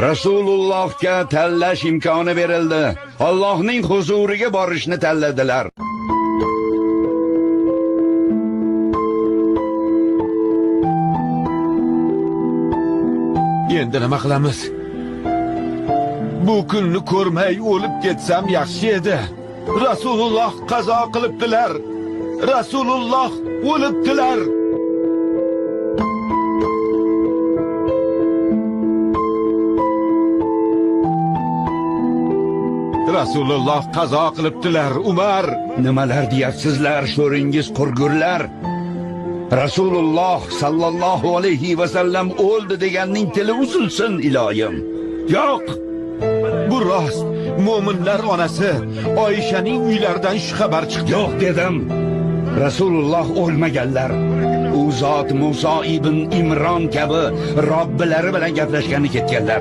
Rasulullohga tanlash imkoni berildi. Allohning huzuriga borishni tanladilar. Endi nima qilamiz? Bu kunni ko'rmay o'lib ketsam yaxshi edi. Rasululloh qazo qilibdilar. Rasululloh o'libdilar. Rasululloh qazo qilibdilar, Umar. Nimalar deyapsizlar, sho'ringiz qurgurlar? Rasululloh sallallohu alayhi va sallam o'ldi deganning tili uzilsin iloyim. Yo'q. Bu rost. Mo'minlar onasi Oyshaning uylaridan shu xabar chiqdi. Yo'q dedim. Rasululloh o'lmaganlar. U zot Musa ibn Imron kabi Robbilari bilan gaplashgani ketganlar.